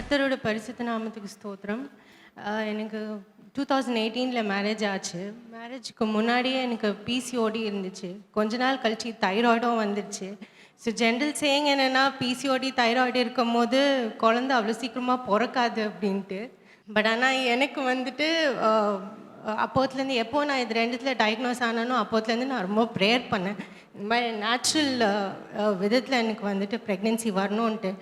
கர்த்தரோட பரிசுத்த நாமத்துக்கு ஸ்தோத்திரம். எனக்கு 2018 மேரேஜ் ஆச்சு. மேரேஜுக்கு முன்னாடியே எனக்கு பிசிஓடி இருந்துச்சு. கொஞ்ச நாள் கழிச்சு தைராய்டும் வந்துடுச்சு. ஸோ ஜென்ரல் சேயிங் என்னென்னா, பிசிஓடி தைராய்டு இருக்கும்போது குழந்த அவ்வளோ சீக்கிரமாக பிறக்காது அப்படின்ட்டு. பட் ஆனால் எனக்கு வந்துட்டு அப்போத்துலேருந்து எப்போ நான் இது ரெண்டுத்தில் டயக்னோஸ் ஆனானோ அப்போத்துலேருந்து நான் ரொம்ப ப்ரேயர் பண்ணேன். இந்த மாதிரி நேச்சுரல் விதத்தில் எனக்கு வந்துட்டு ப்ரெக்னென்சி வரணுன்ட்டு.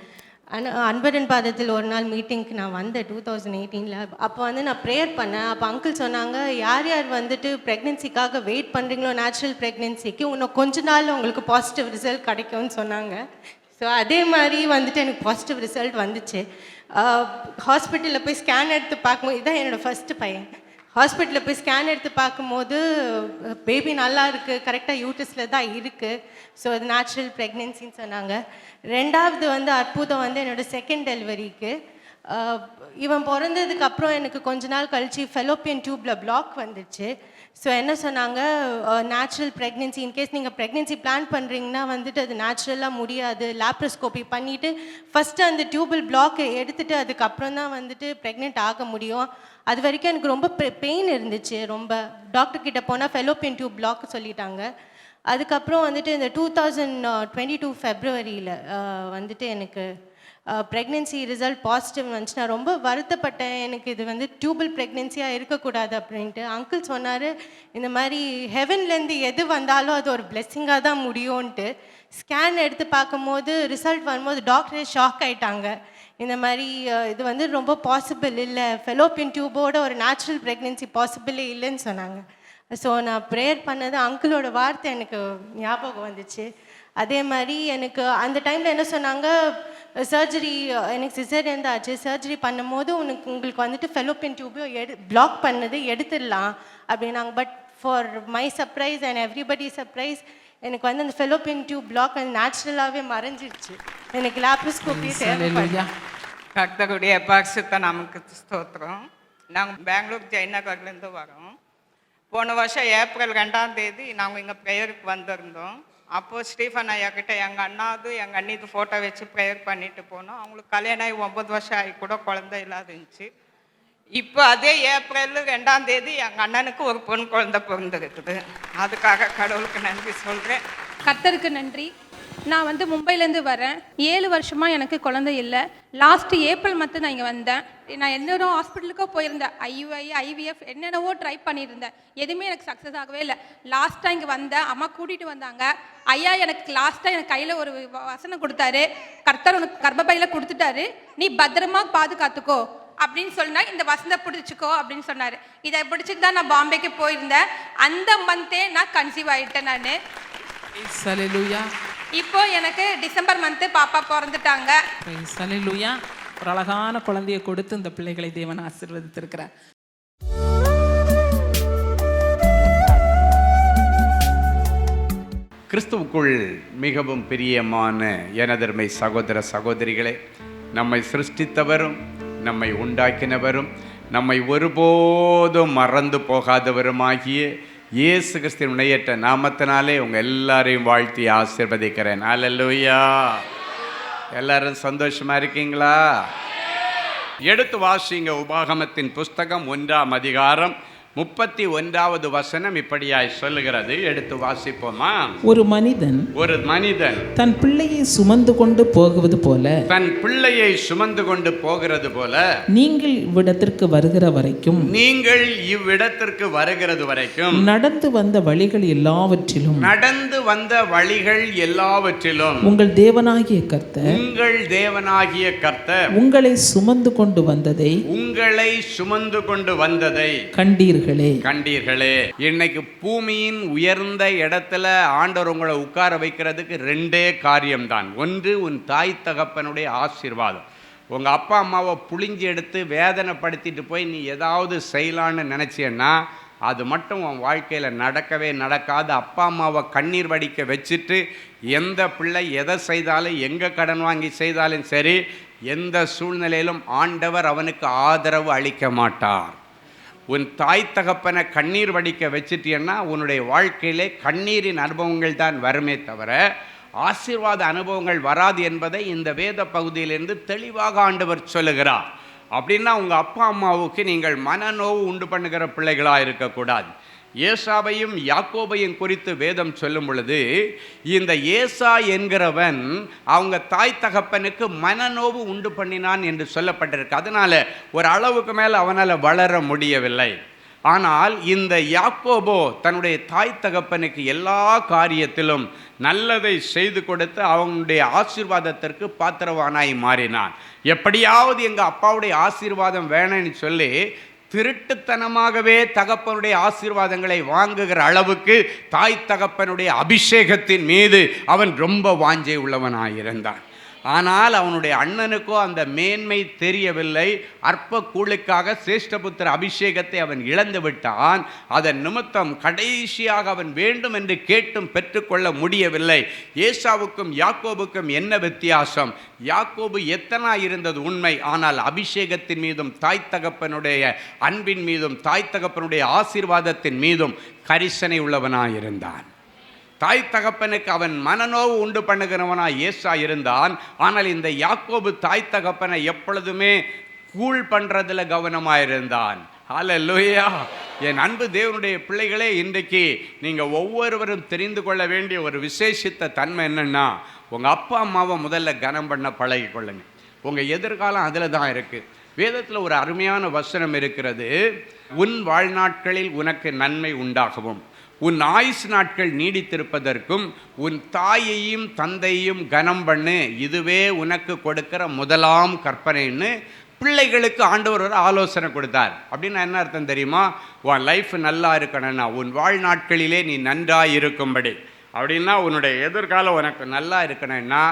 ஆனால் அன்பரின் பாதத்தில் ஒரு நாள் மீட்டிங்க்கு நான் வந்தேன் 2018. அப்போ வந்து நான் ப்ரேயர் பண்ணேன். அப்போ அங்கிள் சொன்னாங்க, யார் யார் வந்துட்டு ப்ரெக்னென்சிக்காக வெயிட் பண்ணுறீங்களோ நேச்சுரல் ப்ரெக்னென்சிக்கு இன்னும் கொஞ்ச நாள் உங்களுக்கு பாசிட்டிவ் ரிசல்ட் கிடைக்கும்னு சொன்னாங்க. ஸோ அதே மாதிரி வந்துட்டு எனக்கு பாசிட்டிவ் ரிசல்ட் வந்துச்சு. ஹாஸ்பிட்டலில் போய் ஸ்கேன் எடுத்து பார்க்கும்போது, இதுதான் என்னோடய ஃபஸ்ட்டு பையன். ஹாஸ்பிட்டலில் போய் ஸ்கேன் எடுத்து பார்க்கும்போது பேபி நல்லா இருக்குது, கரெக்டாக யூட்டஸில் தான் இருக்குது. ஸோ அது நேச்சுரல் ப்ரெக்னென்சின்னு சொன்னாங்க. ரெண்டாவது வந்து அற்புதம் வந்து என்னோடய செகண்ட் டெலிவரிக்கு. இவன் பிறந்ததுக்கப்புறம் எனக்கு கொஞ்ச நாள் கழித்து ஃபெலோப்பியன் டியூப்பில் பிளாக் வந்துடுச்சு. ஸோ என்ன சொன்னாங்க, நேச்சுரல் ப்ரெக்னென்சி, இன்கேஸ் நீங்கள் ப்ரெக்னென்சி பிளான் பண்ணுறீங்கன்னா வந்துட்டு அது நேச்சுரலாக முடியாது, லேப்ரோஸ்கோபி பண்ணிவிட்டு ஃபஸ்ட்டு அந்த டியூபிள் பிளாக்கை எடுத்துகிட்டு அதுக்கப்புறம் தான் வந்துட்டு ப்ரெக்னென்ட் ஆக முடியும். அது வரைக்கும் எனக்கு ரொம்ப பெயின் இருந்துச்சு. ரொம்ப டாக்டர்கிட்ட போனால் ஃபெலோப்பியன் டியூப் பிளாக் சொல்லிட்டாங்க. அதுக்கப்புறம் வந்துட்டு இந்த 2022 ஃபெப்ரவரியில் வந்துட்டு எனக்கு ப்ரெக்னென்சி ரிசல்ட் பாசிட்டிவ் வந்துச்சு. நான் ரொம்ப வருத்தப்பட்டேன், எனக்கு இது வந்து டியூபிள் ப்ரெக்னென்சியாக இருக்கக்கூடாது அப்படின்ட்டு. அங்கிள் சொன்னார், இந்த மாதிரி ஹெவன்லேருந்து எது வந்தாலும் அது ஒரு பிளெஸ்ஸிங்காக தான் முடியும்ன்ட்டு. ஸ்கேன் எடுத்து பார்க்கும்போது ரிசல்ட் வரும்போது டாக்டரே ஷாக் ஆகிட்டாங்க. இந்த மாதிரி இது வந்து ரொம்ப பாசிபிள் இல்லை, ஃபெலோப்பியன் டியூபோட ஒரு நேச்சுரல் ப்ரெக்னென்சி பாசிபிளே இல்லைன்னு சொன்னாங்க. ஸோ நான் ப்ரேயர் பண்ணது அங்கிளோட வார்த்தை எனக்கு ஞாபகம் வந்துச்சு. அதே மாதிரி எனக்கு அந்த டைமில் என்ன சொன்னாங்க, சர்ஜரி, எனக்கு சிசேரியன் தான் ஆச்சு. சர்ஜரி பண்ணும்போது உங்களுக்கு வந்துட்டு ஃபெலோப்பியன் டியூபையும் பிளாக் பண்ணது எடுத்துடலாம் அப்படின்னாங்க. But for my surprise and everybody surprise, எனக்கு வந்து அந்த ஃபெலோப்பியன் டியூப் பிளாக் அது நேச்சுரலாகவே மறைஞ்சிடுச்சு. எனக்கு லேப்ரோஸ்கோபி தேவைப்படல. கர்த்தருடைய பரிசுத்த நமக்கு ஸ்தோத்திரம். நாங்கள் பெங்களூர் ஜெயநகர்லேருந்து வரோம். போன வருஷம் ஏப்ரல் 2 நாங்கள் இங்கே ப்ரேயருக்கு வந்திருந்தோம். அப்போது ஸ்டீஃபன் ஐயா கிட்டே எங்கள் அண்ணாவது எங்கள் அண்ணிக்கு ஃபோட்டோ வச்சு ப்ரேயர் பண்ணிட்டு போனோம். அவங்களுக்கு கல்யாணம் ஆகி 9 வருஷம் ஆகி கூட குழந்தை இல்லாத இருந்துச்சு. இப்போ அதே ஏப்ரல் 2 எங்கள் அண்ணனுக்கு ஒரு பொண்ணு குழந்தை பிறந்திருக்குது. அதுக்காக கடவுளுக்கு நன்றி சொல்கிறேன். கர்த்தருக்கு நன்றி. நான் வந்து மும்பையிலேருந்து வரேன். 7 வருஷமாக எனக்கு குழந்தை இல்லை. லாஸ்ட்டு ஏப்ரல் மந்த்து நான் இங்கே வந்தேன். நான் என்னென்ன ஹாஸ்பிட்டலுக்கோ போயிருந்தேன், IUI IVF என்னென்னவோ ட்ரை பண்ணியிருந்தேன். எதுவுமே எனக்கு சக்ஸஸ் ஆகவே இல்லை. லாஸ்ட்டாக இங்கே வந்தேன், அம்மா கூட்டிகிட்டு வந்தாங்க. ஐயா எனக்கு லாஸ்ட்டாக எனக்கு கையில் ஒரு வசனம் கொடுத்தாரு, கர்த்தர் உனக்கு கர்ப்பப்பையில் கொடுத்துட்டாரு, நீ பத்திரமா பாதுகாத்துக்கோ அப்படின்னு சொன்னா, இந்த வசனத்தை பிடிச்சிக்கோ அப்படின்னு சொன்னார். இதை பிடிச்சிட்டு தான் நான் பாம்பேக்கு போயிருந்தேன். அந்த மந்த்தே நான் கன்சீவ் ஆகிட்டேன். நான் இப்போ எனக்கு டிசம்பர் மந்த்து பாப்பா பிறந்துட்டாங்க. ஒரு அழகான குழந்தையை கொடுத்து இந்த பிள்ளைகளை தேவன் ஆசீர்வதித்திருக்கிறார். கிறிஸ்துவுக்குள் மிகவும் பிரியமான எனதருமை சகோதர சகோதரிகளே, நம்மை சிருஷ்டித்தவரும் நம்மை உண்டாக்கினவரும் நம்மை ஒருபோதும் மறந்து போகாதவருமாகிய இயேசு கிறிஸ்துவின் உடையற்ற நாமத்தினாலே உங்கள் எல்லாரையும் வாழ்த்தி ஆசீர்வதிக்கிறேன். அல்லேலூயா. எல்லாரும் சந்தோஷமா இருக்கீங்களா? எடுத்து வாசிங்க உபாகமத்தின் புஸ்தகம் 1ஆம் அதிகாரம் 31வது வசனம் இப்படியாய் சொல்லுகிறது. எடுத்து வாசிப்போமா? ஒரு மனிதன் தன் பிள்ளையை சுமந்து கொண்டு போகிறது போல நீங்கள் இவ்விடத்திற்கு வருகிறது வரைக்கும் நடந்து வந்த வழிகள் எல்லாவற்றிலும் உங்கள் தேவனாகிய கர்த்தர் உங்களை சுமந்து கொண்டு வந்ததை கண்டீர்களே. இன்னைக்கு பூமியின் உயர்ந்த இடத்துல ஆண்டவர் உங்களை உட்கார வைக்கிறதுக்கு 2 காரியம்தான். ஒன்று, உன் தாய் தகப்பனுடைய ஆசீர்வாதம். உங்கள் அப்பா அம்மாவை புழிஞ்சி எடுத்து வேதனைப்படுத்திட்டு போய் நீ ஏதாவது செய்யலான்னு நினச்சேன்னா அது மட்டும் உன் வாழ்க்கையில் நடக்கவே நடக்காது. அப்பா அம்மாவை கண்ணீர் வடிக்க வச்சுட்டு எந்த பிள்ளை எதை செய்தாலும், எங்கே கடன் வாங்கி செய்தாலும் சரி, எந்த சூழ்நிலையிலும் ஆண்டவர் அவனுக்கு ஆதரவு அளிக்க மாட்டார். உன் தாய் தகப்பனை கண்ணீர் வடிக்க வச்சிட்டேன்னா உன்னுடைய வாழ்க்கையிலே கண்ணீரின் அனுபவங்கள் தான் வருமே தவிர ஆசீர்வாத அனுபவங்கள் வராது என்பதை இந்த வேத பகுதியிலிருந்து தெளிவாக ஆண்டவர் சொல்லுகிறார். அப்படின்னா உங்கள் அப்பா அம்மாவுக்கு நீங்கள் மனநோவு உண்டு பண்ணுகிற பிள்ளைகளாக இருக்கக்கூடாது. ஏசாவையும் யாக்கோபையும் குறித்து வேதம் சொல்லும் பொழுது, இந்த ஏசா என்கிறவன் அவங்க தாய் தகப்பனுக்கு மனநோவு உண்டு பண்ணினான் என்று சொல்லப்பட்டிருக்கு. அதனால ஒரு அளவுக்கு மேலே அவனால் வளர முடியவில்லை. ஆனால் இந்த யாக்கோபோ தன்னுடைய தாய் தகப்பனுக்கு எல்லா காரியத்திலும் நல்லதை செய்து கொடுத்து அவனுடைய ஆசீர்வாதத்திற்கு பாத்திரவானாய் மாறினான். எப்படியாவது எங்கள் அப்பாவுடைய ஆசீர்வாதம் வேணும்னு சொல்லி திருட்டுத்தனமாகவே தகப்பனுடைய ஆசீர்வாதங்களை வாங்குகிற அளவுக்கு தாய் தகப்பனுடைய அபிஷேகத்தின் மீது அவன் ரொம்ப வாஞ்சை உள்ளவனாயிருந்தான். ஆனால் அவனுடைய அண்ணனுக்கோ அந்த மேன்மை தெரியவில்லை. அற்ப கூழுக்காக சேஷ்டபுத்திர அபிஷேகத்தை அவன் இழந்து விட்டான். அதன் நிமித்தம் கடைசியாக அவன் வேண்டும் என்று கேட்டும் பெற்றுக்கொள்ள முடியவில்லை. ஏசாவுக்கும் யாக்கோபுக்கும் என்ன வித்தியாசம்? யாக்கோபு எத்தனாய் இருந்தது உண்மை, ஆனால் அபிஷேகத்தின் மீதும் தாய் தகப்பனுடைய அன்பின் மீதும் தாய் தகப்பனுடைய ஆசீர்வாதத்தின் மீதும் கரிசனை உள்ளவனாயிருந்தான். தாய் தகப்பனுக்கு அவன் மனநோவு உண்டு பண்ணுகிறவனாய் ஏசா இருந்தான். ஆனால் இந்த யாக்கோபு தாய் தகப்பனை எப்பொழுதுமே கூல் பண்ணுறதுல கவனமாயிருந்தான். ஹல்லேலூயா! என் அன்பு தேவனுடைய பிள்ளைகளே, இன்றைக்கு நீங்கள் ஒவ்வொருவரும் தெரிந்து கொள்ள வேண்டிய ஒரு விசேஷித்த தன்மை என்னென்னா, உங்கள் அப்பா அம்மாவை முதல்ல கனம் பண்ண பழகிக்கொள்ளுங்க. உங்கள் எதிர்காலம் அதில் தான் இருக்குது. வேதத்தில் ஒரு அருமையான வசனம் இருக்கிறது. உன் வாழ்நாட்களில் உனக்கு நன்மை உண்டாகவும் உன் ஆயுசு நாட்கள் நீடித்திருப்பதற்கும் உன் தாயையும் தந்தையும் கனம் பண்ணு, இதுவே உனக்கு கொடுக்கிற முதலாம் கற்பனைன்னு பிள்ளைகளுக்கு ஆண்டவர் ஒரு ஆலோசனை கொடுத்தார். அப்படின்னா என்ன அர்த்தம் தெரியுமா? உன் லைஃப் நல்லா இருக்கணும்னா, உன் வாழ்நாட்களிலே நீ நன்றாக இருக்கும்படி, அப்படின்னா உன்னுடைய எதிர்காலம் உனக்கு நல்லா இருக்கணும்னா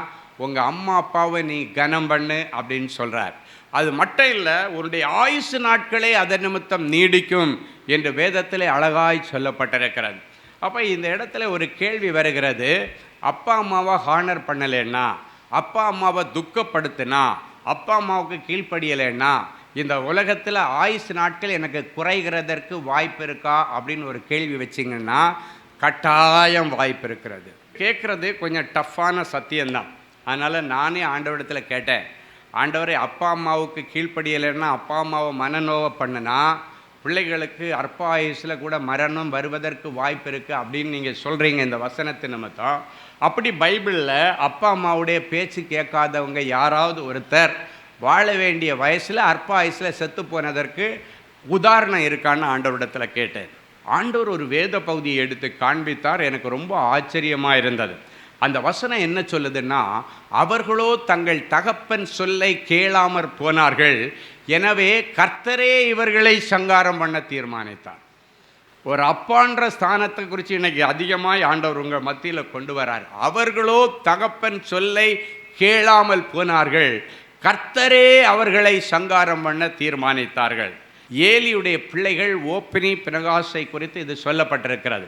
உங்கள் அம்மா அப்பாவை நீ கனம் பண்ணு அப்படின்னு சொல்கிறார். அது மட்டும் இல்லை, உன்னுடைய ஆயுசு நாட்களே அதன் நிமித்தம் நீடிக்கும் என்று வேதத்திலே அழகாய் சொல்லப்பட்டிருக்கிறது. அப்போ இந்த இடத்துல ஒரு கேள்வி வருகிறது. அப்பா அம்மாவை ஹானர் பண்ணலைன்னா, அப்பா அம்மாவை துக்கப்படுத்தினா, அப்பா அம்மாவுக்கு கீழ்ப்படியலைன்னா இந்த உலகத்தில் ஆயுசு நாட்கள் எனக்கு குறைகிறதற்கு வாய்ப்பு இருக்கா அப்படின்னு ஒரு கேள்வி வச்சிங்கன்னா கட்டாயம் வாய்ப்பு இருக்கிறது. கேட்குறது கொஞ்சம் டஃப்பான சத்தியம்தான். அதனால் நானே ஆண்டவரிடத்தில் கேட்டேன், ஆண்டவரை அப்பா அம்மாவுக்கு கீழ்ப்படியலைன்னா, அப்பா அம்மாவை மனநோவை பண்ணுனா பிள்ளைகளுக்கு அற்ப ஆயுசில் கூட மரணம் வருவதற்கு வாய்ப்பு இருக்குது அப்படின்னு நீங்கள் சொல்கிறீங்க இந்த வசனத்து நிமித்தம். அப்படி பைபிளில் அப்பா அம்மாவுடைய பேச்சு கேட்காதவங்க யாராவது ஒருத்தர் வாழ வேண்டிய வயசில் அற்ப ஆயுசில் செத்து போனதற்கு உதாரணம் இருக்கான்னு ஆண்டவரிடத்தில் கேட்டேன். ஆண்டவர் ஒரு வேத பகுதியை எடுத்து காண்பித்தார். எனக்கு ரொம்ப ஆச்சரியமாக இருந்தது. அந்த வசனம் என்ன சொல்லுதுன்னா, அவர்களோ தங்கள் தகப்பன் சொல்லை கேளாமற் போனார்கள், எனவே கர்த்தரே இவர்களை சங்காரம் பண்ண தீர்மானித்தார். ஒரு அப்பான்ற ஸ்தானத்தை குறித்து இன்னைக்கு அதிகமாக ஆண்டவர் உங்கள் மத்தியில் கொண்டு வரார். அவர்களோ தகப்பன் சொல்லை கேளாமல் போனார்கள், கர்த்தரே அவர்களை சங்காரம் பண்ண தீர்மானித்தார்கள். ஏலியுடைய பிள்ளைகள் ஓப்னி பினகாசை குறித்து இது சொல்லப்பட்டிருக்கிறது.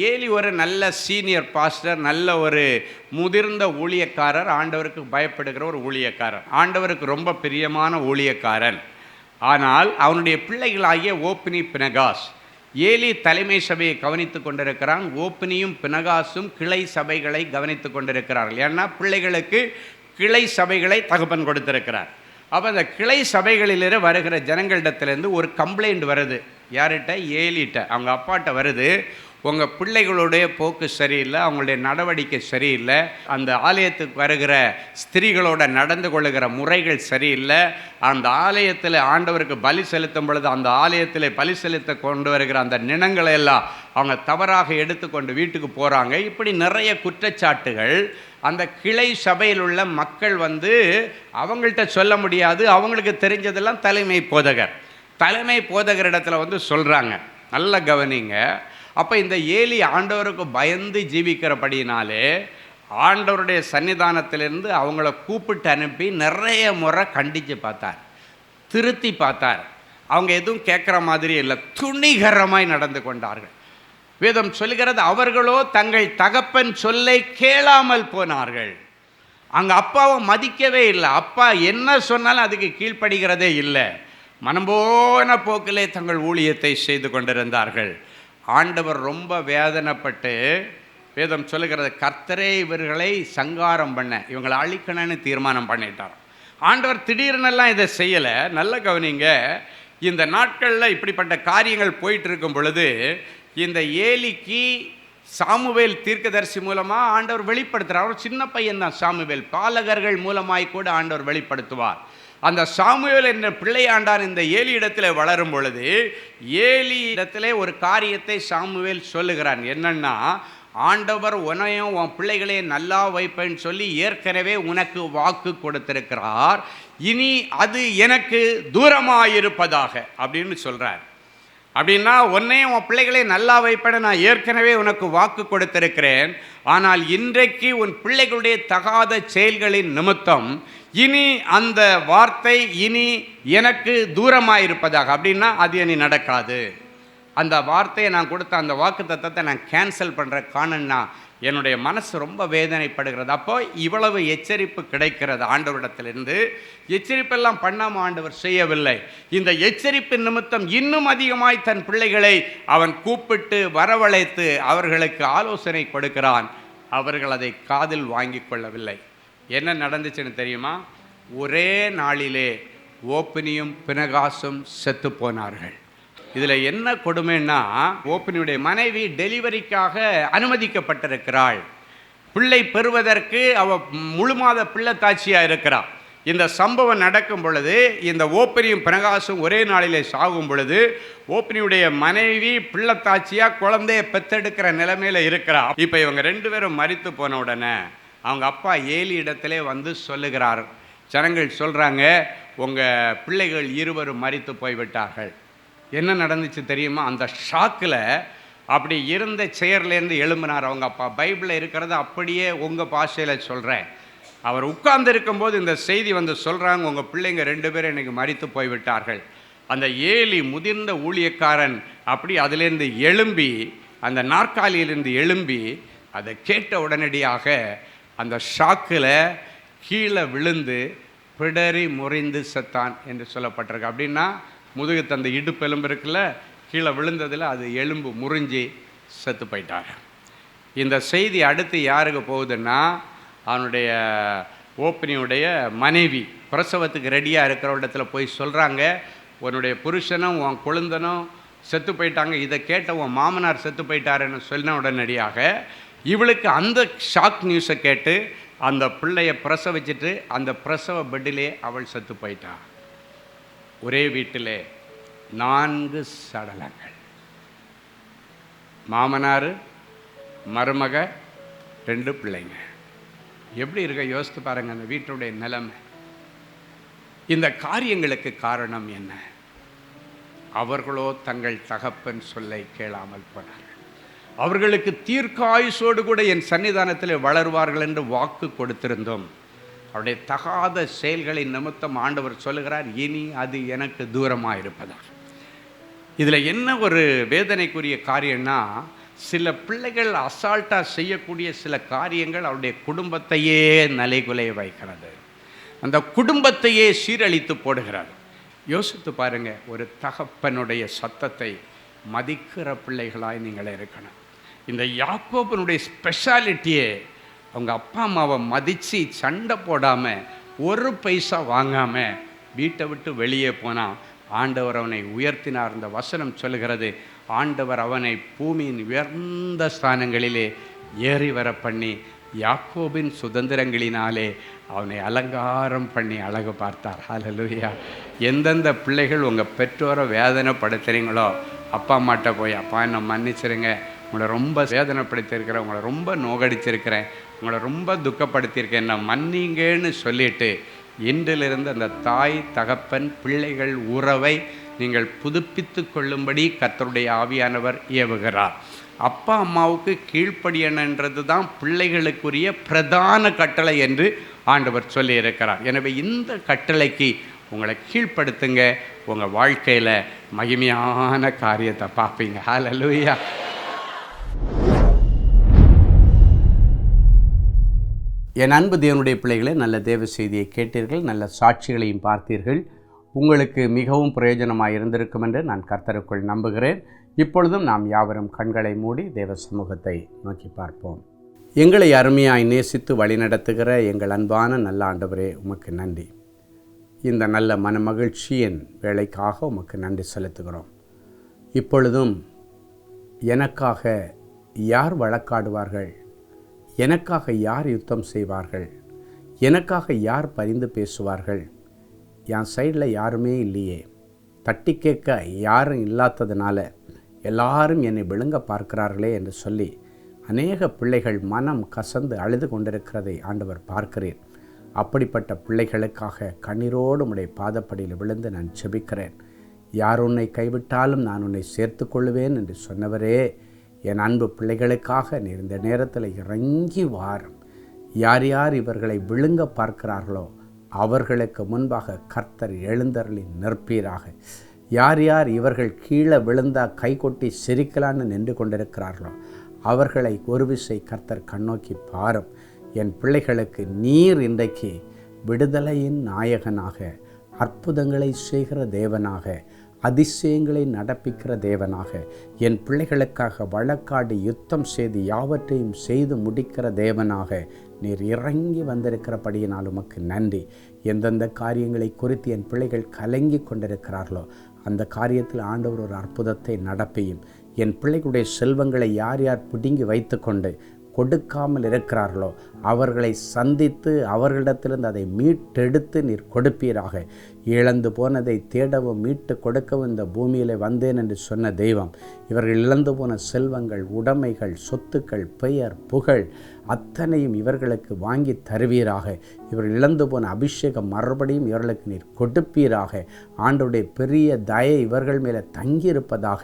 ஏலி ஒரு நல்ல சீனியர் பாஸ்டர், நல்ல ஒரு முதிர்ந்த ஊழியக்காரர், ஆண்டவருக்கு பயப்படுகிற ஒரு ஊழியக்காரர், ஆண்டவருக்கு ரொம்ப பிரியமான ஊழியக்காரன். ஆனால் அவனுடைய பிள்ளைகளாகிய ஓப்னி பினகாஸ், ஏலி தலைமை சபையை கவனித்து கொண்டிருக்கிறான், ஓப்னியும் பினகாசும் கிளை சபைகளை கவனித்து கொண்டிருக்கிறார்கள். ஏன்னா பிள்ளைகளுக்கு கிளை சபைகளை தகப்பன் கொடுத்திருக்கிறார். அப்போ அந்த கிளை சபைகளில் வருகிற ஜனங்களிடத்துலேருந்து ஒரு கம்ப்ளைண்ட் வருது. யார்கிட்ட? ஏலிட்ட, அவங்க அப்பாட்ட வருது. உங்கள் பிள்ளைகளுடைய போக்கு சரியில்லை, அவங்களுடைய நடவடிக்கை சரியில்லை, அந்த ஆலயத்துக்கு வருகிற ஸ்திரீகளோட நடந்து கொள்ளுகிற முறைகள் சரியில்லை, அந்த ஆலயத்தில் ஆண்டவருக்கு பலி செலுத்தும் பொழுது அந்த ஆலயத்தில் பலி செலுத்த கொண்டு வருகிற அந்த நினங்களை எல்லாம் அவங்க தவறாக எடுத்துக்கொண்டு வீட்டுக்கு போகிறாங்க. இப்படி நிறைய குற்றச்சாட்டுகள் அந்த கிளை சபையில் உள்ள மக்கள் அவங்கள்ட்ட சொல்ல முடியாது. அவங்களுக்கு தெரிஞ்சதெல்லாம் தலைமை போதகரிடத்தில் சொல்கிறாங்க. நல்ல கவனிங்க. அப்போ இந்த ஏலி ஆண்டவருக்கு பயந்து ஜீவிக்கிறபடினாலே ஆண்டவருடைய சன்னிதானத்திலிருந்து அவங்கள கூப்பிட்டு அனுப்பி நிறைய முறை கண்டித்து பார்த்தார், திருத்தி பார்த்தார். அவங்க எதுவும் கேட்குற மாதிரி இல்லை, துணிகரமாய் நடந்து கொண்டார்கள். வேதம் சொல்கிறது, அவர்களோ தங்கள் தகப்பன் சொல்லை கேளாமல் போனார்கள். அங்கே அப்பாவை மதிக்கவே இல்லை. அப்பா என்ன சொன்னாலும் அதுக்கு கீழ்ப்படுகிறதே இல்லை. மனம்போன போக்கிலே தங்கள் ஊழியத்தை செய்து கொண்டிருந்தார்கள். ஆண்டவர் ரொம்ப வேதனைப்பட்டு வேதம் சொல்லுகிறது, கர்த்தரே இவர்களை சங்காரம் பண்ண, இவங்களை அழிக்கணும்னு தீர்மானம் பண்ணிட்டார். ஆண்டவர் திடீர்னெல்லாம் இதை செய்யலை. நல்ல கவனிங்க, இந்த நாட்களில் இப்படிப்பட்ட காரியங்கள் போயிட்டு இருக்கும் பொழுது இந்த ஏலிக்கு சாமுவேல் தீர்க்கதரிசி மூலமாக ஆண்டவர் வெளிப்படுத்துகிறார். அவர் சின்ன பையன்தான் சாமுவேல், பாலகர்கள் மூலமாய் கூட ஆண்டவர் வெளிப்படுத்துவார். அந்த சாமுவேல் என்ற பிள்ளையாண்டான் இந்த ஏலி இடத்துல வளரும் பொழுது ஏலி இடத்துல ஒரு காரியத்தை சாமுவேல் சொல்லுகிறான். என்னன்னா, ஆண்டவர் உன்னையும் உன் பிள்ளைகளையும் நல்லா வைப்பேன்னு சொல்லி ஏற்கனவே உனக்கு வாக்கு கொடுத்திருக்கிறார், இனி அது எனக்கு தூரமாயிருப்பதாக அப்படின்னு சொல்கிறார். அப்படின்னா, உன்னையும் உன் பிள்ளைகளையும் நல்லா வைப்பேன்னு நான் ஏற்கனவே உனக்கு வாக்கு கொடுத்திருக்கிறேன். ஆனால் இன்றைக்கு உன் பிள்ளைகளுடைய தகாத செயல்களின் நிமித்தம் இனி அந்த வார்த்தை இனி எனக்கு தூரமாயிருப்பதாக, அப்படின்னா அது இனி நடக்காது. அந்த வார்த்தையை நான் கொடுத்த அந்த வாக்கு தத்தத்தை நான் கேன்சல் பண்ணுற காரணம்னா என்னுடைய மனசு ரொம்ப வேதனைப்படுகிறது. அப்போ இவ்வளவு எச்சரிப்பு கிடைக்கிறது ஆண்டவரிடத்திலிருந்து. எச்சரிப்பெல்லாம் பண்ணாமல் ஆண்டவர் செய்யவில்லை. இந்த எச்சரிப்பின் நிமித்தம் இன்னும் அதிகமாய் தன் பிள்ளைகளை அவன் கூப்பிட்டு வரவழைத்து அவர்களுக்கு ஆலோசனை கொடுக்கிறான். அவர்கள் அதை காதில் வாங்கி கொள்ளவில்லை. என்ன நடந்துச்சுன்னு தெரியுமா? ஒரே நாளிலே ஓப்பனியும் பினகாசும் செத்து போனார்கள். இதில் என்ன கொடுமைன்னா, ஓப்பனியுடைய மனைவி டெலிவரிக்காக அனுமதிக்கப்பட்டிருக்கிறாள். பிள்ளை பெறுவதற்கு அவள் முழு மாத பிள்ளை தாட்சியாக இருக்கிறாள். இந்த சம்பவம் நடக்கும் பொழுது இந்த ஓப்பனியும் பினகாசும் ஒரே நாளிலே சாகும் பொழுது ஓப்பனியுடைய மனைவி பிள்ளை தாட்சியாக குழந்தைய பெற்றெடுக்கிற நிலைமையில் இருக்கிறாள். இப்போ இவங்க 2 பேரும் மரித்து போன உடனே அவங்க அப்பா ஏலி இடத்திலே வந்து சொல்லுகிறார். ஜனங்கள் சொல்கிறாங்க, உங்கள் பிள்ளைகள் 2 மரித்து போய்விட்டார்கள். என்ன நடந்துச்சு தெரியுமா? அந்த ஷாக்கில் அப்படி இருந்த சேர்லேருந்து எழும்பினார் அவங்க அப்பா. பைபிளில் இருக்கிறத அப்படியே உங்கள் பாஷையில் சொல்கிறேன். அவர் உட்கார்ந்து இருக்கும்போது இந்த செய்தி வந்து சொல்கிறாங்க, உங்கள் பிள்ளைங்க 2 பேரும் இன்றைக்கி மரித்து போய்விட்டார்கள். அந்த ஏலி முதிர்ந்த ஊழியக்காரன் அப்படி அதிலேருந்து எழும்பி, அந்த நாற்காலியிலிருந்து எழும்பி அதை கேட்ட உடனடியாக அந்த ஷாக்கில் கீழே விழுந்து பிடரி முறிந்து செத்தான் என்று சொல்லப்பட்டிருக்கு. அப்படின்னா முதுகு தந்த இடுப்பெலும்பு இருக்குல்ல, கீழே விழுந்ததில் அது எலும்பு முறிஞ்சி செத்து போயிட்டார். இந்த செய்தி அடுத்து யாருக்கு போகுதுன்னா, அவனுடைய ஓப்பனியுடைய மனைவி பிரசவத்துக்கு ரெடியாக இருக்கிற இடத்துல போய் சொல்கிறாங்க, உன்னுடைய புருஷனும் உன் கொழுந்தனும் செத்து போயிட்டாங்க, இதை கேட்ட உன் மாமனார் செத்து போயிட்டாருன்னு சொன்ன உடனடியாக இவளுக்கு அந்த ஷாக் நியூஸை கேட்டு அந்த பிள்ளையை பிரசவிச்சுட்டு அந்த பிரசவ பெட்டிலே அவள் செத்து போயிட்டாள். ஒரே வீட்டிலே 4 சடலங்கள். மாமனார், மருமக, 2 பிள்ளைங்க. எப்படி இருக்க யோசித்து பாருங்க அந்த வீட்டுடைய நிலைமை. இந்த காரியங்களுக்கு காரணம் என்ன? அவர்களோ தங்கள் தகப்பன் சொல்லை கேளாமல் போனார்கள். அவர்களுக்கு தீர்க்காயுசோடு கூட என் சன்னிதானத்தில் வளருவார்கள் என்று வாக்கு கொடுத்திருந்தோம். அவருடைய தகாத செயல்களின் நிமித்தம் ஆண்டவர் சொல்லுகிறார், இனி அது எனக்கு தூரமாக இருப்பதா. இதில் என்ன ஒரு வேதனைக்குரிய காரியம்னா, சில பிள்ளைகள் அசால்ட்டாக செய்யக்கூடிய சில காரியங்கள் அவருடைய குடும்பத்தையே நிலைகுலைய வைக்கிறது, அந்த குடும்பத்தையே சீரழித்து போடுகிறது. யோசித்து பாருங்கள், ஒரு தகப்பனுடைய சத்தத்தை மதிக்கிற பிள்ளைகளாய் நீங்கள் இருக்கணும். இந்த யாக்கோபனுடைய ஸ்பெஷாலிட்டியே அவங்க அப்பா அம்மாவை மதித்து சண்டை போடாமல் 1 பைசா வாங்காமல் வீட்டை விட்டு வெளியே போனால் ஆண்டவர் அவனை உயர்த்தினார். இந்த வசனம் சொல்லுகிறது, ஆண்டவர் அவனை பூமியின் உயர்ந்த ஸ்தானங்களிலே ஏறி வர பண்ணி யாக்கோபின் சுதந்திரங்களினாலே அவனை அலங்காரம் பண்ணி அழகு பார்த்தார். ஹல்லேலூயா. எந்தெந்த பிள்ளைகள் உங்கள் பெற்றோரை வேதனைப்படுத்துகிறீங்களோ, அப்பா அம்மாட்ட போய், அப்பா என்னை மன்னிச்சிருங்க, உங்களை ரொம்ப வேதனைப்படுத்தியிருக்கிறேன், உங்களை ரொம்ப நோகடிச்சிருக்கிறேன், உங்களை ரொம்ப துக்கப்படுத்தியிருக்கேன், என்னை மன்னிங்கன்னு சொல்லிட்டு இன்றிலிருந்து அந்த தாய் தகப்பன் பிள்ளைகள் உறவை நீங்கள் புதுப்பித்து கொள்ளும்படி கர்த்தருடைய ஆவியானவர் ஏவுகிறார். அப்பா அம்மாவுக்கு கீழ்ப்படியணுன்றது தான் பிள்ளைகளுக்குரிய பிரதான கட்டளை என்று ஆண்டவர் சொல்லி இருக்கிறார். எனவே இந்த கட்டளைக்கு உங்களை கீழ்ப்படுத்துங்க, உங்கள் வாழ்க்கையில் மகிமையான காரியத்தை பார்ப்பீங்க. ஹல்லேலூயா. என் அன்பு தேவனுடைய பிள்ளைகளே, நல்ல தேவ செய்தியை கேட்டீர்கள், நல்ல சாட்சிகளையும் பார்த்தீர்கள். உங்களுக்கு மிகவும் பிரயோஜனமாக இருந்திருக்கும் என்று நான் கர்த்தருக்குள் நம்புகிறேன். இப்பொழுதும் நாம் யாவரும் கண்களை மூடி தேவ சமூகத்தை நோக்கி பார்ப்போம். எங்களை அருமையாய் நேசித்து வழிநடத்துகிற எங்கள் அன்பான நல்ல ஆண்டவரே, உமக்கு நன்றி. இந்த நல்ல மனமகிழ்ச்சியின் வேலைக்காக உமக்கு நன்றி செலுத்துகிறோம். இப்பொழுதும் எனக்காக யார் வழக்காடுவார்கள், எனக்காக யார் யுத்தம் செய்வார்கள், எனக்காக யார் பரிந்து பேசுவார்கள், என் சைடில் யாருமே இல்லையே, தட்டி கேட்க யாரும் இல்லாததுனால எல்லாரும் என்னை விழுங்க பார்க்கிறார்களே என்று சொல்லி அநேக பிள்ளைகள் மனம் கசந்து அழுது கொண்டிருக்கிறதை ஆண்டவர் பார்க்கிறேன். அப்படிப்பட்ட பிள்ளைகளுக்காக கண்ணீரோடு உம்முடைய பாதப்படியில் விழுந்து நான் செபிக்கிறேன். யார் உன்னை கைவிட்டாலும் நான் உன்னை சேர்த்து கொள்வேன் என்று சொன்னவரே, என் அன்பு பிள்ளைகளுக்காக நீர் இந்த நேரத்தில் இறங்கி வாரும். யார் யார் இவர்களை விழுங்க பார்க்கிறார்களோ அவர்களுக்கு முன்பாக கர்த்தர் எழுந்தருளி நிற்பீராக. யார் யார் இவர்கள் கீழே விழுந்தால் கை கொட்டி சிரிக்கலான்னு நின்று கொண்டிருக்கிறார்களோ அவர்களை ஒரு விசை கர்த்தர் கண்ணோக்கி பாரும். என் பிள்ளைகளுக்கு நீர் இன்றைக்கு விடுதலையின் நாயகனாக, அற்புதங்களை செய்கிற தேவனாக, அதிசயங்களை நடப்பிக்கிற தேவனாக, என் பிள்ளைகளுக்காக வழக்காடி யுத்தம் செய்து யாவற்றையும் செய்து முடிக்கிற தேவனாக நீர் இறங்கி வந்திருக்கிறபடியினால் உமக்கு நன்றி. எந்தெந்த காரியங்களை குறித்து என் பிள்ளைகள் கலங்கி கொண்டிருக்கிறார்களோ அந்த காரியத்தில் ஆண்டவர் ஒரு அற்புதத்தை நடப்பியும். என் பிள்ளைகளுடைய செல்வங்களை யார் யார் பிடுங்கி வைத்து கொண்டு கொடுக்காமல் இருக்கிறார்களோ அவர்களை சந்தித்து அவர்களிடத்திலிருந்து அதை மீட்டெடுத்து நீர் கொடுப்பீராக. இழந்து போனதை தேடவும் மீட்டு கொடுக்கவும் இந்த பூமியில் வந்தேன் என்று சொன்ன தெய்வம், இவர்கள் இழந்து போன செல்வங்கள், உடைமைகள், சொத்துக்கள், பெயர், புகழ் அத்தனையும் இவர்களுக்கு வாங்கி தருவீராக. இவர்கள் இழந்து போன அபிஷேகம் மறுபடியும் இவர்களுக்கு நீர் கொடுப்பீராக. ஆண்டவருடைய பெரிய தயை இவர்கள் மேலே தங்கியிருப்பதாக.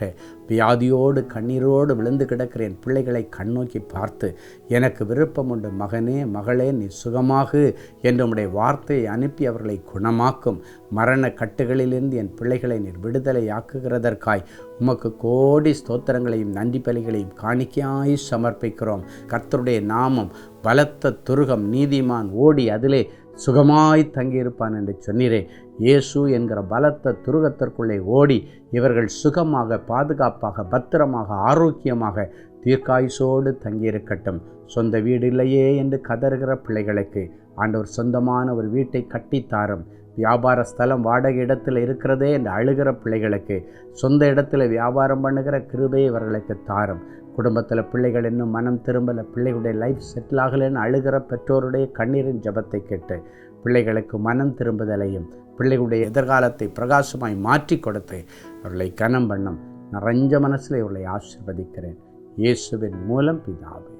வியாதியோடு கண்ணீரோடு விழுந்து கிடக்கிற என் பிள்ளைகளை கண்ணோக்கி பார்த்து, எனக்கு விருப்பம் உண்டு மகனே மகளே நீ சுகமாகு என்று உம்முடைய வார்த்தையை அனுப்பி அவர்களை குணமாக்கும். மரண கட்டுகளிலிருந்து என் பிள்ளைகளை நீர் விடுதலையாக்குகிறதற்காய் உமக்கு கோடி ஸ்தோத்திரங்களையும் நன்றி பலிகளையும் காணிக்கையாய் சமர்ப்பிக்கிறோம். கர்த்தருடைய நாமம் பலத்த துருகம், நீதிமான் ஓடி அதிலே சுகமாய் தங்கியிருப்பான் என்று சொன்னீரே. இயேசு என்கிற பலத்த துருகத்திற்குள்ளே ஓடி இவர்கள் சுகமாக, பாதுகாப்பாக, பத்திரமாக, ஆரோக்கியமாக, தீர்க்காயுசோடு தங்கியிருக்கட்டும். சொந்த வீடு இல்லையே என்று கதறுகிற பிள்ளைகளுக்கு ஆண்டவர் சொந்தமான ஒரு வீட்டை கட்டித்தாரும். வியாபார ஸ்தலம் வாடகை இடத்துல இருக்கிறதே என்று அழுகிற பிள்ளைகளுக்கு சொந்த இடத்துல வியாபாரம் பண்ணுகிற கிருபையை இவர்களுக்கு தாரும். குடும்பத்தில் பிள்ளைகள் இன்னும் மனம் திரும்பலை, பிள்ளைகளுடைய லைஃப் செட்டில் ஆகலைன்னு அழுகிற பெற்றோருடைய கண்ணீரின் ஜபத்தை கேட்டு பிள்ளைகளுக்கு மனம் திரும்புதலையும் பிள்ளைகளுடைய எதிர்காலத்தை பிரகாசமாய் மாற்றி கொடுத்து அவர்களை கனம் பண்ணும். நிறைஞ்ச மனசில் இவர்களை ஆசீர்வதிக்கிறேன் இயேசுவின் மூலம் பிதாவே,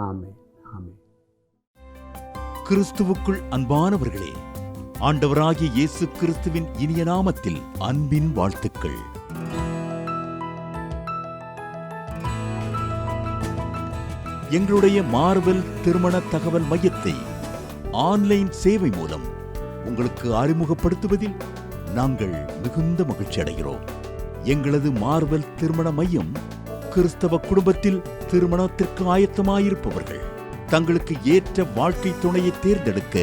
ஆமென், ஆமென். கிறிஸ்துவுக்குள் அன்பானவர்களே, ஆண்டவராகிய இயேசு கிறிஸ்துவின் இனிய நாமத்தில் அன்பின் வாழ்த்துக்கள். எங்களுடைய மார்வெல் திருமண தகவல் மையத்தை ஆன்லைன் சேவை மூலம் உங்களுக்கு அறிமுகப்படுத்துவதில் நாங்கள் மிகுந்த மகிழ்ச்சி அடைகிறோம். எங்களது மார்வெல் திருமண மையம் கிறிஸ்தவ குடும்பத்தில் திருமணத்திற்கு ஆயத்தமாயிருப்பவர்கள் தங்களுக்கு ஏற்ற வாழ்க்கை துணையை தேர்ந்தெடுக்க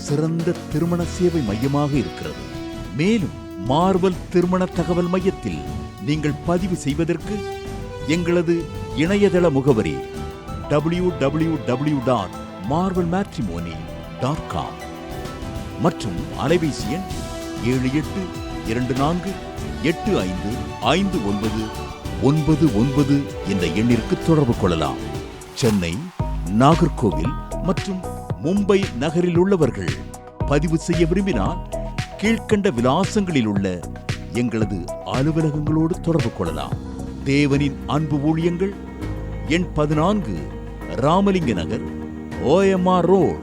சிறந்த திருமண சேவை மையமாக இருக்கிறது. மேலும் மார்வெல் திருமண தகவல் மையத்தில் நீங்கள் பதிவு செய்வதற்கு எங்களது இணையதள முகவரி www.marvelmatrimony.com மற்றும் அலைபேசி எண் 7824855999 என்ற எண்ணிற்கு தொடர்பு கொள்ளலாம். சென்னை, நாகர்கோவில் மற்றும் மும்பை நகரில் உள்ளவர்கள் பதிவு செய்ய விரும்பினால் கீழ்க்கண்ட விலாசங்களில் உள்ள எங்களது அலுவலகங்களோடு தொடர்பு கொள்ளலாம். தேவனின் அன்பு ஊழியங்கள் எண் 14 ராமலிங்க நகர், OMR ரோட்,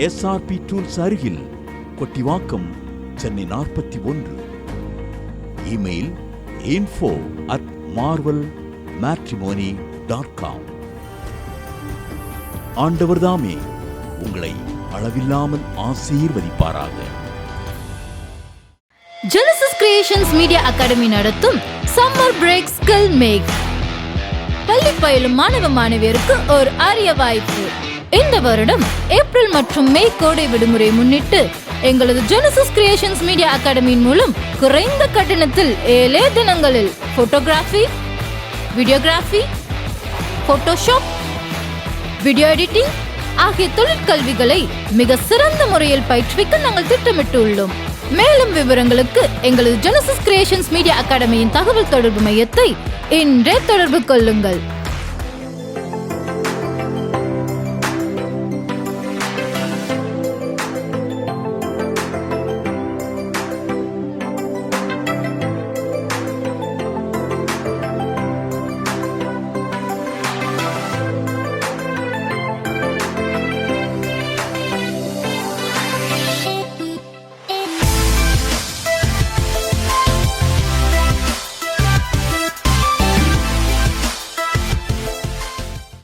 SRP டூல்ஸ் அருகில், கொட்டிவாக்கம், சென்னை 41. Email info@marvelmatrimony.com. ஆண்டவர்தாமே உங்களை அளவில்லாமல் ஆசீர்வதிப்பாராக. Genesis Creations Media Academy நடத்தும் சம்மர் பிரேக் ஸ்கில் மேக் பள்ளி பயிலும் மாணவ மாணவியருக்கு ஒரு அரிய வாய்ப்பு. இந்த வருடம் ஏப்ரல் மற்றும் மே கோடை விடுமுறை முன்னிட்டு எங்களது ஜெனசிஸ் கிரியேஷன்ஸ் மீடியா அகாடமியின் மூலம் குறைந்த கட்டணத்தில் 7 தினங்களில் photography, videography, Photoshop, video editing ஆகிய தொழிற்கல்விகளை மிக சிறந்த முறையில் பயிற்றுவிக்க நாங்கள் திட்டமிட்டு உள்ளோம். மேலும் விவரங்களுக்கு எங்களது ஜெனசிஸ் கிரியேஷன்ஸ் மீடியா அகாடமியின் தகவல் தொடர்பு மையத்தை இன்றே தொடர்பு கொள்ளுங்கள்.